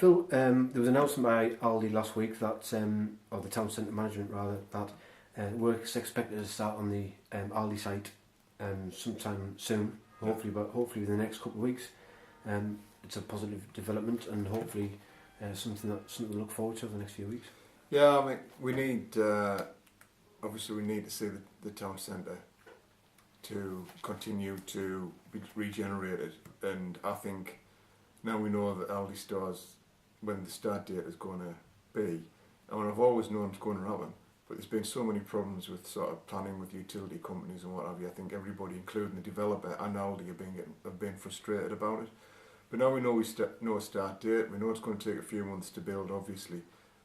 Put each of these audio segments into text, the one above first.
Phil, there was an announcement by Aldi last week that, or the town centre management rather, that work is expected to start on the Aldi site sometime soon. Hopefully within the next couple of weeks. It's a positive development and hopefully something to look forward to over the next few weeks. Yeah, I mean, we need obviously we need to see the town centre to continue to be regenerated, and I think now we know that Aldi stores, when the start date is going to be, I mean, I've always known it's going to happen, but there's been so many problems with sort of planning with utility companies and what have you. I think everybody, including the developer and Aldi, have been frustrated about it. But now we know know a start date. We know it's going to take a few months to build, obviously,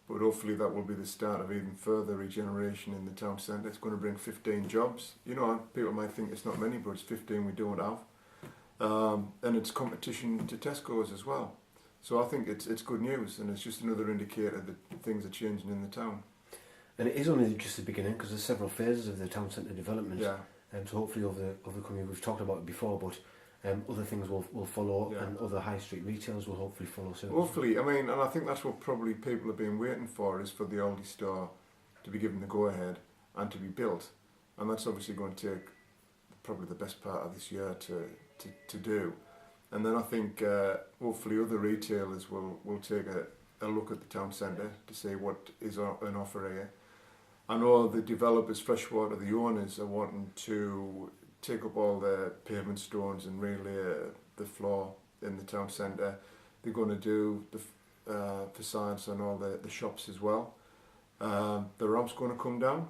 but hopefully that will be the start of even further regeneration in the town centre. It's going to bring 15 jobs. You know, people might think it's not many, but it's 15 we don't have. And it's competition to Tesco's as well. So I think it's good news, and it's just another indicator that things are changing in the town. And it is only just the beginning, because there's several phases of the town centre development. Yeah. So hopefully over the coming, we've talked about it before, but other things will follow, Yeah. and other high street retailers will hopefully follow soon. Hopefully, I mean, and I think that's what probably people have been waiting for, is for the Aldi store to be given the go-ahead and to be built. And that's obviously going to take probably the best part of this year to do. And then I think hopefully other retailers will take a look at the town centre to see what is on offer here. I know the developers, Freshwater, the owners, are wanting to take up all the pavement stones and relay the floor in the town centre. They're going to do the facades on all the shops as well. The ramp's going to come down.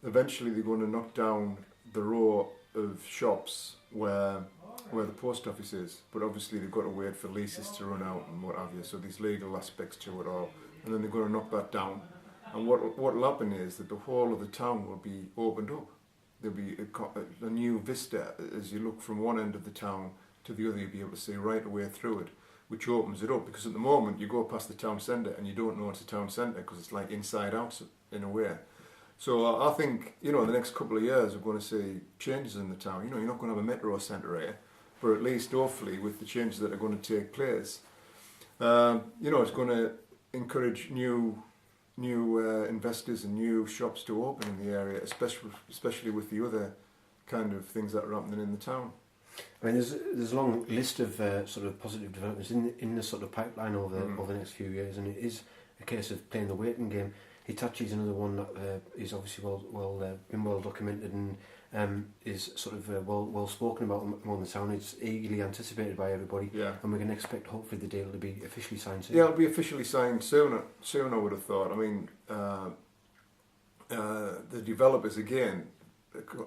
Eventually they're going to knock down the row of shops where the post office is, but obviously they've got to wait for leases to run out and what have you, so there's legal aspects to it all, and then they're going to knock that down, and what will happen is that the whole of the town will be opened up. There'll be a new vista as you look from one end of the town to the other. You'll be able to see right away through it, which opens it up, because at the moment you go past the town centre and you don't know it's a town centre because it's like inside out in a way. So I think, you know, in the next couple of years we're going to see changes in the town. You know, you're not going to have a metro centre here, but at least hopefully with the changes that are going to take place, you know, it's going to encourage new investors and new shops to open in the area, especially with the other kind of things that are happening in the town. I mean, there's a long list of sort of positive developments in the sort of pipeline over the next few years, and it is a case of playing the waiting game. Hitachi's another one that is obviously been well documented and is sort of well spoken about among the town. It's eagerly anticipated by everybody, and we can expect hopefully the deal to be officially signed soon. Yeah, it'll be officially signed soon. Soon, I would have thought. I mean, the developers again,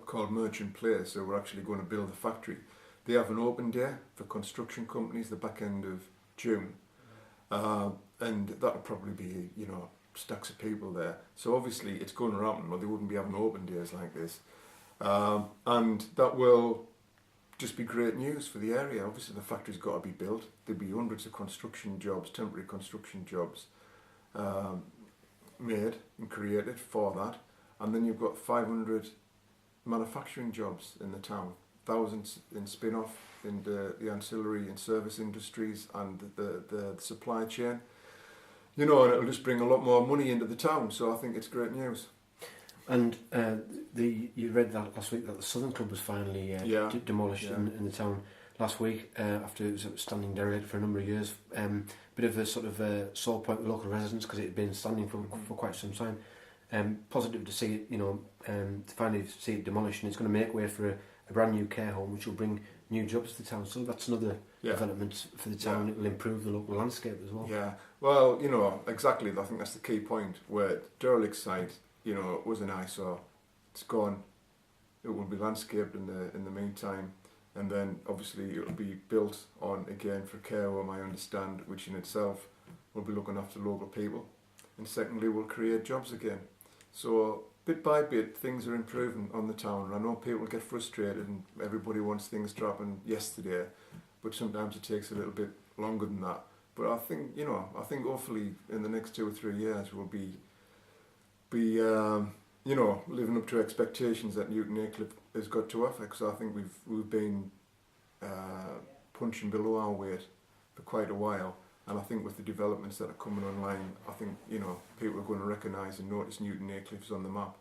called Merchant Place, who were actually going to build a factory. They have an open day for construction companies the back end of June, and that'll probably be, you know, stacks of people there. So obviously it's going to happen, or they wouldn't be having open days like this. And that will just be great news for the area. Obviously the factory's got to be built. There'll be hundreds of construction jobs, temporary construction jobs, made and created for that. And then you've got 500 manufacturing jobs in the town, thousands in spin-off, in the ancillary and service industries and the supply chain. You know, and it'll just bring a lot more money into the town, so I think it's great news. And you read that last week that the Southern Club was finally demolished in the town last week after it was standing derelict for a number of years. Bit of a sort of sore point with local residents because it had been standing for quite some time. Positive to see it, you know, to finally see it demolished, and it's going to make way for a brand new care home which will bring new jobs to the town. So that's another development for the town. It will improve the local landscape as well. Yeah, well, you know, exactly. I think that's the key point, where derelict site, you know, it was an eyesore. It's gone. It will be landscaped in the meantime, and then obviously it will be built on again for care home, I understand, which in itself will be looking after local people, and secondly will create jobs again. So bit by bit things are improving on the town. I know people get frustrated and everybody wants things to happen yesterday, but sometimes it takes a little bit longer than that. But I think, you know, hopefully in the next 2 or 3 years we'll be you know, living up to expectations that Newton Aycliffe has got to offer, because I think we've been punching below our weight for quite a while, And I think with the developments that are coming online, I think, you know, people are going to recognise and notice Newton Aycliffe's on the map.